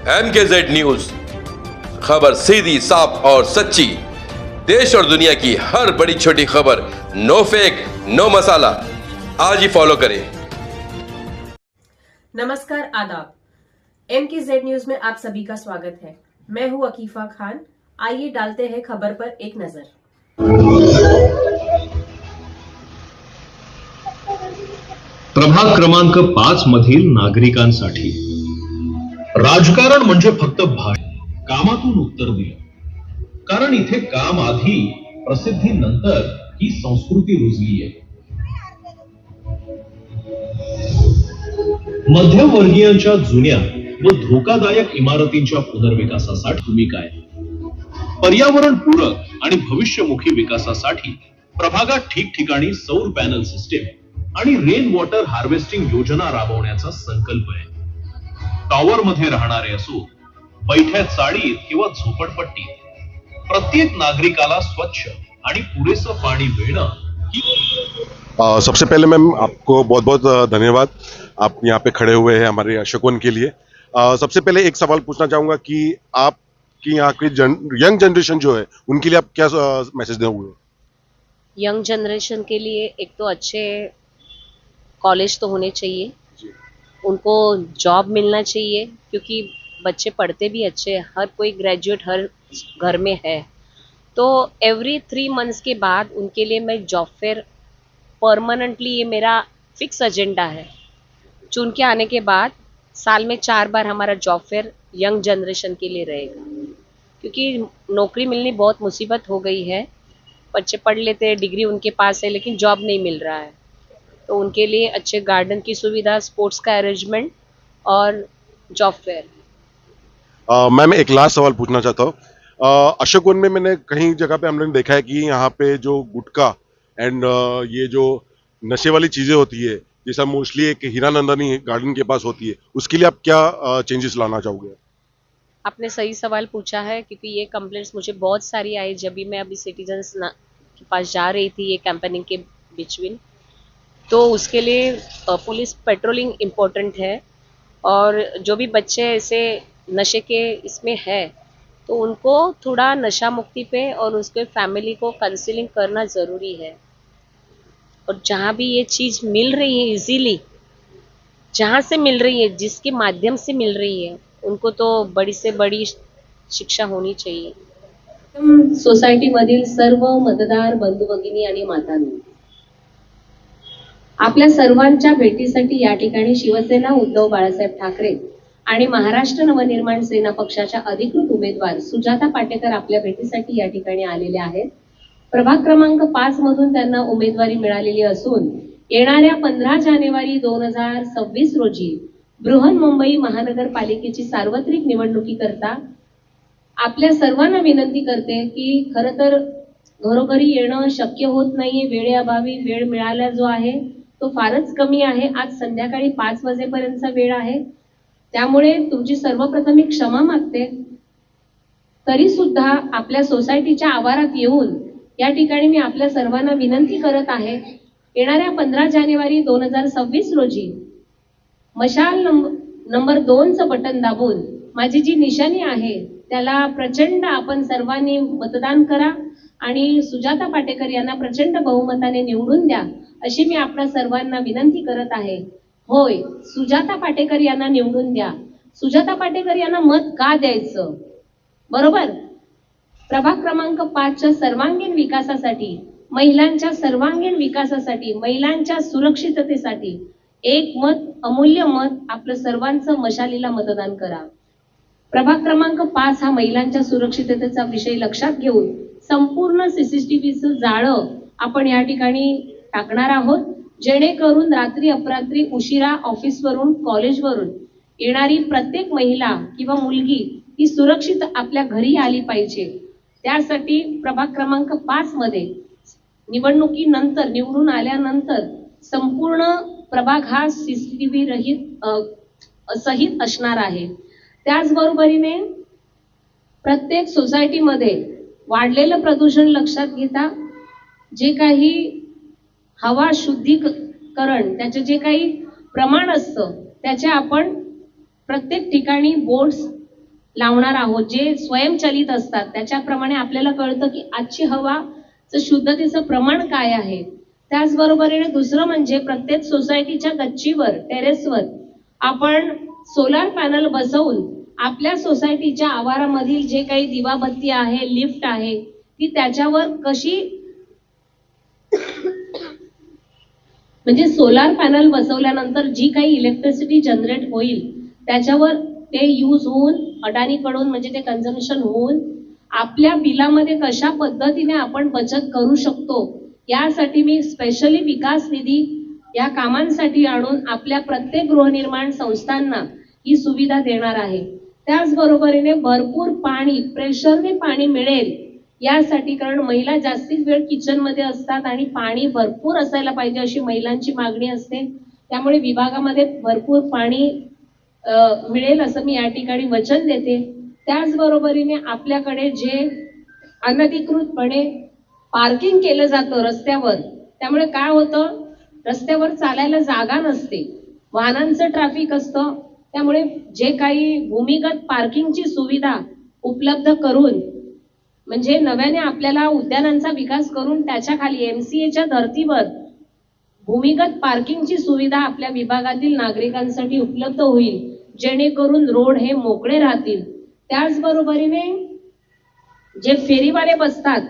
MKZ news, खबर सीधी, साफ और सच्ची। देश और दुनिया की हर बड़ी छोटी खबर, नो फेक नो मसाला। आज ही फॉलो करें। नमस्कार, आदाब। MKZ न्यूज में आप सभी का स्वागत है। मैं हूं अकीफा खान। आइए डालते हैं खबर पर एक नजर। प्रभाग क्रमांक 5 मधील नागरिकांसाठी राजकारण म्हणजे फक्त भाषण, कामातून उत्तर दिलं। कारण इथे काम आधी, प्रसिद्धी नंतर ही संस्कृती रुजली आहे। मध्यमवर्गीयांच्या जुन्या व धोकादायक इमारतींच्या पुनर्विकासासाठी भूमिका आहे। पर्यावरण पूरक आणि भविष्यमुखी विकासासाठी प्रभागात ठिकठिकाणी सौर पॅनल सिस्टीम आणि रेन वॉटर हार्वेस्टिंग योजना राबवण्याचा संकल्प आहे। टॉवर मध्ये राहणारे असो, बैठ्या चाळीत किंवा झोपडपट्टीत, प्रत्येक नागरिकाला स्वच्छ आणि पुरेसं पाणी मिळणं। सबसे पहले मैम आपको बहुत बहुत धन्यवाद, आप यहाँ पे खड़े हुए हैं हमारे अशोक वन के लिए। सबसे पहले एक सवाल पूछना चाहूँगा कि आपकी यहाँ की यंग जनरेशन जो है उनके लिए आप क्या मैसेज दोगे? यंग जनरेशन के लिए एक तो अच्छे कॉलेज तो होने चाहिए, उनको जॉब मिलना चाहिए, क्योंकि बच्चे पढ़ते भी अच्छे, हर कोई ग्रेजुएट हर घर में है। तो एवरी 3 मंथ्स के बाद उनके लिए मैं जॉब फेयर परमानेंटली, ये मेरा फिक्स एजेंडा है। चुन के आने के बाद साल में 4 बार हमारा जॉब फेयर यंग जनरेशन के लिए रहेगा, क्योंकि नौकरी मिलनी बहुत मुसीबत हो गई है। बच्चे पढ़ लेते हैं, डिग्री उनके पास है, लेकिन जॉब नहीं मिल रहा है। तो उनके लिए अच्छे गार्डन की सुविधा, स्पोर्ट्स का अरेंजमेंट और जॉब फेयर। मैम एक लास्ट सवाल पूछना चाहता हूँ। अशोक वन में मैंने कहीं जगह पे हमने देखा है कि यहाँ पे जो गुटखा एंड ये जो नशे वाली चीजें होती है, जैसा मोस्टली एक हीरानंदानी गार्डन के पास होती है, उसके लिए आप क्या चेंजेस लाना चाहोगे? आपने सही सवाल पूछा है, क्योंकि ये कंप्लेंट्स मुझे बहुत सारी आई जब भी मैं अभी सिटीजन्स के पास जा रही थी ये कैंपेनिंग के बिचवीन। तो उसके लिए पुलिस पेट्रोलिंग इम्पोर्टेंट है, और जो भी बच्चे ऐसे नशे के इसमें है तो उनको थोड़ा नशा मुक्ति पे और उसके फैमिली को काउंसलिंग करना ज़रूरी है। और जहाँ भी ये चीज़ मिल रही है इजीली, जहाँ से मिल रही है, जिसके माध्यम से मिल रही है, उनको तो बड़ी से बड़ी शिक्षा होनी चाहिए। सोसायटीमधील सर्व मतदार बंधू भगिनी आणि मातांनो, आपल्या सर्वांच्या भेटीसाठी या ठिकाणी शिवसेना उद्धव बाळासाहेब ठाकरे आणि महाराष्ट्र नवनिर्माण सेना पक्षाच्या अधिकृत उमेदवार सुजाता पाटेकर आपल्या भेटीसाठी या ठिकाणी आलेले आहेत। प्रभाग क्रमांक 5 मधून त्यांना उमेदवारी मिळालेली असून येणाऱ्या 15 जानेवारी 2026 रोजी बृहन्मुंबई महानगरपालिकेची सार्वत्रिक निवडणुकीकरता आपल्या सर्वांना विनंती करते की खरं तर घरोघरी येणं शक्य होत नाहीये, वेळेअभावी वेळ मिळाला जो आहे तो फारच कमी आहे। आज संध्याकाळी 5 वाजेपर्यंतचा वेळ आहे, त्यामुळे तुमची सर्वप्रथम मी क्षमा मागते। तरी सुद्धा आपल्या सोसायटीच्या आवारात येऊन या ठिकाणी मी आपल्या सर्वांना विनंती करत आहे, येणाऱ्या 15 जानेवारी 2026 रोजी मशाल नंबर 2चं बटन दाबून माझी जी निशाणी आहे त्याला प्रचंड आपण सर्वांनी मतदान करा आणि सुजाता पाटेकर यांना प्रचंड बहुमताने निवडून द्या, अशी मी आपल्या सर्वांना विनंती करत आहे। होय, सुजाता पाटेकर यांना निवडून द्या। सुजाता पाटेकर यांना मत का द्यायचं? बरोबर, प्रभाग क्रमांक 5च्या सर्वांगीण विकासासाठी, महिलांच्या सर्वांगीण विकासासाठी, महिलांच्या सुरक्षिततेसाठी एक मत, अमूल्य मत आपलं सर्वांचं मशालीला मतदान करा। प्रभाग क्रमांक 5 हा महिलांच्या सुरक्षिततेचा विषय लक्षात घेऊन संपूर्ण सीसीटीव्हीचं जाळं आपण या ठिकाणी टाकणार आहोत, जेणेकरून रात्री अपरात्री उशिरा ऑफिसवरून, कॉलेजवरून येणारी प्रत्येक महिला किंवा मुलगी ही सुरक्षित आपल्या घरी आली पाहिजे। त्यासाठी प्रभाग क्रमांक 5 मध्ये निवडणुकीनंतर, निवडून आल्यानंतर संपूर्ण प्रभाग हा सीसीटीव्ही रहित सहित असणार आहे। त्याचबरोबरीने प्रत्येक सोसायटीमध्ये वाढलेलं प्रदूषण लक्षात घेता जे काही हवा शुद्धीकरण त्याचे जे काही प्रमाण असतं त्याचे आपण प्रत्येक ठिकाणी बोर्ड्स लावणार आहोत जे स्वयंचलित असतात. त्याच्याप्रमाणे आपल्याला कळतं की आजची हवाचं शुद्धतेचं प्रमाण काय आहे. त्याचबरोबरीने दुसरं म्हणजे प्रत्येक सोसायटीच्या गच्चीवर, टेरेसवर आपण सोलार पॅनल बसवून आपल्या सोसायटीच्या आवारामधील जे काही दिवाबत्ती आहे, लिफ्ट आहे, ती त्याच्यावर कशी म्हणजे सोलार पॅनल बसवल्यानंतर जी काही इलेक्ट्रिसिटी जनरेट होईल त्याच्यावर ते यूज होऊन अडाणीकडून म्हणजे ते कन्झम्पशन होऊन आपल्या बिलामध्ये कशा पद्धतीने आपण बचत करू शकतो यासाठी मी स्पेशली विकास निधी या कामांसाठी आणून आपल्या प्रत्येक गृहनिर्माण संस्थांना ही सुविधा देणार आहे. त्याचबरोबरीने भरपूर पाणी, प्रेशरने पाणी मिळेल यासाठी, कारण महिला जास्तीत वेळ किचनमध्ये असतात आणि पाणी भरपूर असायला पाहिजे अशी महिलांची मागणी असते. त्यामुळे विभागामध्ये भरपूर पाणी मिळेल असं मी या ठिकाणी वचन देते. त्याचबरोबरीने आपल्याकडे जे अनधिकृतपणे पार्किंग केलं जातं रस्त्यावर, त्यामुळे काय होतं, रस्त्यावर चालायला जागा नसते, वाहनांचं ट्रॅफिक असतं. त्यामुळे जे काही भूमिगत पार्किंगची सुविधा उपलब्ध करून म्हणजे नव्याने आपल्याला उद्यानांचा विकास करून त्याच्या खाली MCAच्या धर्तीवर भूमिगत पार्किंगची सुविधा आपल्या विभागातील नागरिकांसाठी उपलब्ध होईल, जेणेकरून रोड हे मोकळे राहतील. त्याचबरोबरीने जे फेरीवाले बसतात,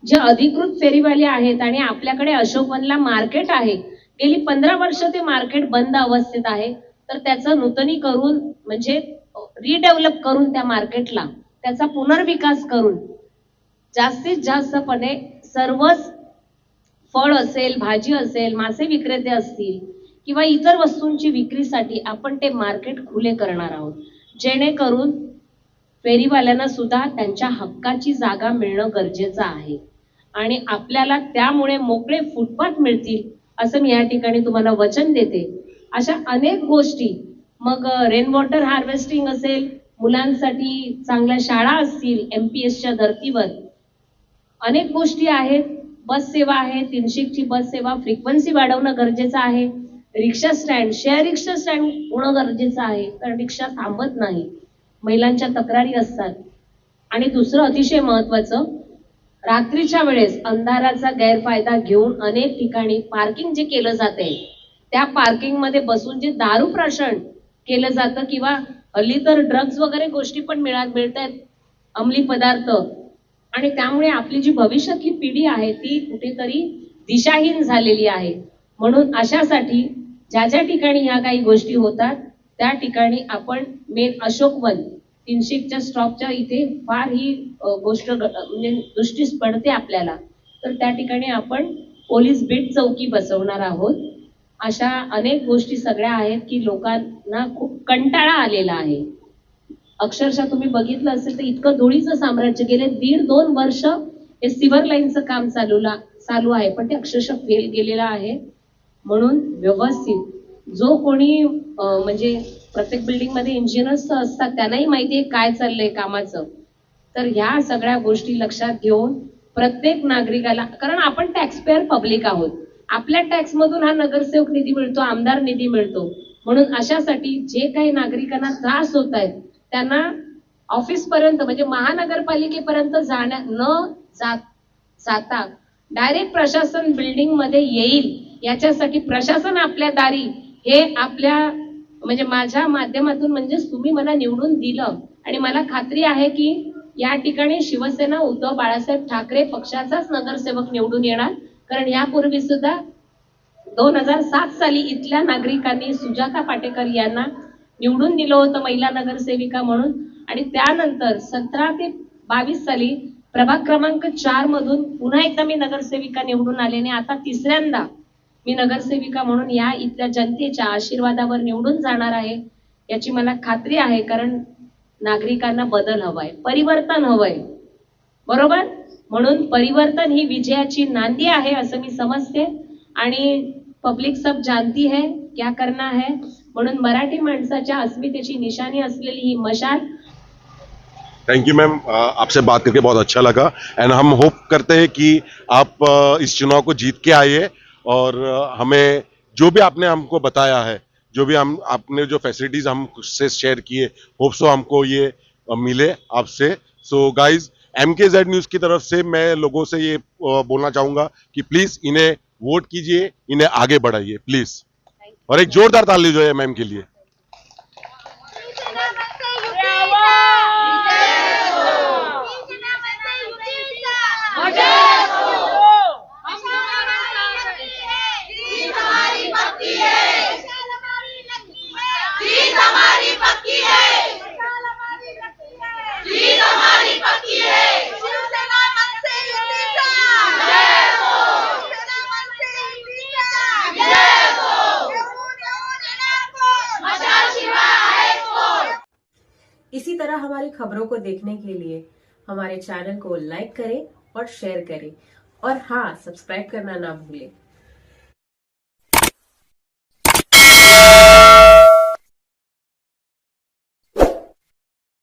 जे अधिकृत फेरीवाले आहेत आणि आपल्याकडे अशोकवनला मार्केट आहे, गेली 15 वर्ष ते मार्केट बंद अवस्थेत आहे, तर त्याचं नूतनीकरण म्हणजे रिडेव्हलप करून त्या मार्केटला त्याचा पुनर्विकास करून जास्तीत जास्तपणे सर्वच फळ असेल, भाजी असेल, मासे विक्रेते असतील किंवा इतर वस्तूंची विक्रीसाठी आपण ते मार्केट खुले करणार आहोत, जेणेकरून फेरीवाल्यांना सुद्धा त्यांच्या हक्काची जागा मिळणं गरजेचं आहे आणि आपल्याला त्यामुळे मोकळे फुटपाथ मिळतील असं मी या ठिकाणी तुम्हाला वचन देते. अशा अनेक गोष्टी, मग रेन वॉटर हार्वेस्टिंग असेल, मुलांसाठी चांगल्या शाळा असतील, MPSच्या धर्तीवर अनेक गोष्टी आहेत. बस सेवा आहे, 300ची बस सेवा, फ्रिक्वेन्सी वाढवणं गरजेचं आहे. रिक्षा स्टँड, शेअर रिक्षा स्टँड होणं गरजेचं आहे, कारण रिक्षा थांबत नाही, महिलांच्या तक्रारी असतात. आणि दुसरं अतिशय महत्वाचं, रात्रीच्या वेळेस अंधाराचा गैरफायदा घेऊन अनेक ठिकाणी पार्किंग जे केलं जाते त्या पार्किंग मध्ये बसून जे दारू प्राशन केलं जातं किंवा हल्ली तर ड्रग्ज वगैरे गोष्टी पण मिळत आहेत, अंमली पदार्थ, आणि त्यामुळे आपली जी भविष्यातली पिढी आहे ती कुठेतरी दिशाहीन झालेली आहे. म्हणून अशासाठी ज्या ज्या ठिकाणी ह्या काही गोष्टी होतात त्या ठिकाणी आपण मेन अशोकवन 300च्या स्टॉपच्या इथे फार ही गोष्ट म्हणजे दृष्टीस पडते आपल्याला, तर त्या ठिकाणी आपण पोलीस बीट चौकी बसवणार आहोत. अशा अनेक गोष्टी सगळ्या आहेत की लोकांना खूप कंटाळा आलेला आहे. अक्षरशः तुम्ही बघितलं असेल तर इतकं धुळीचं साम्राज्य, गेले 1.5-2 वर्ष हे सिव्हर लाईनचं काम चालू आहे, पण ते अक्षरशः फेल गेलेलं आहे. म्हणून व्यवस्थित जो कोणी म्हणजे प्रत्येक बिल्डिंग मध्ये इंजिनियर्स असतात त्यांनाही माहिती आहे काय चाललंय कामाचं, तर ह्या सगळ्या गोष्टी लक्षात घेऊन प्रत्येक नागरिकाला, कारण आपण टॅक्सपेअर पब्लिक आहोत, आपल्या टॅक्स मधून हा नगरसेवक निधी मिळतो, आमदार निधी मिळतो. म्हणून अशासाठी जे काही नागरिकांना त्रास होत आहेत त्यांना ऑफिस पर्यंत म्हणजे महानगरपालिकेपर्यंत जाता डायरेक्ट प्रशासन बिल्डिंग मध्ये येईल याच्यासाठी प्रशासन आपल्या दारी हे आपल्या म्हणजे माझ्या माध्यमातून म्हणजे तुम्ही मला निवडून दिलं आणि मला खात्री आहे की या ठिकाणी शिवसेना उद्धव बाळासाहेब ठाकरे पक्षाचाच नगरसेवक निवडून येणार. कारण यापूर्वी सुद्धा 2007 साली इथल्या नागरिकांनी सुजाता पाटेकर यांना निवडून दिलं होतं महिला नगरसेविका म्हणून, आणि त्यानंतर 17 ते 22 साली प्रभाग क्रमांक 4 मधून पुन्हा एकदा मी नगरसेविका निवडून आल्याने आता तिसऱ्यांदा मी नगरसेविका म्हणून या इथल्या जनतेच्या आशीर्वादावर निवडून जाणार आहे याची मला खात्री आहे. कारण नागरिकांना बदल हवाय, परिवर्तन हवंय, बरोबर. म्हणून परिवर्तन ही विजयाची नांदी आहे असं मी समजते आणि पब्लिक सब जानती है क्या करना है. म्हणून मराठी माणसाच्या अस्मितेची निशाणी असलेली ही मशाल. थैंक यू मैम, आपसे बात करके बहुत अच्छा लगा एंड हम होप करते हैं कि आप इस चुनाव को जीत के आइए और हमें जो भी आपने हमको बताया है, जो भी आपने जो फैसिलिटीज हमसे शेयर किए, होप सो हमको ये मिले आपसे। सो गाइज, MKZ न्यूज की तरफ से मैं लोगों से ये बोलना चाहूंगा कि प्लीज इन्हें वोट कीजिए, इन्हें आगे बढ़ाइए प्लीज। और एक जोरदार ताली जो है मैम के लिए। इसी तरह हमारी खबरों को देखने के लिए हमारे चैनल को लाइक करें और शेयर करें, और हाँ, सब्सक्राइब करना ना भूलें।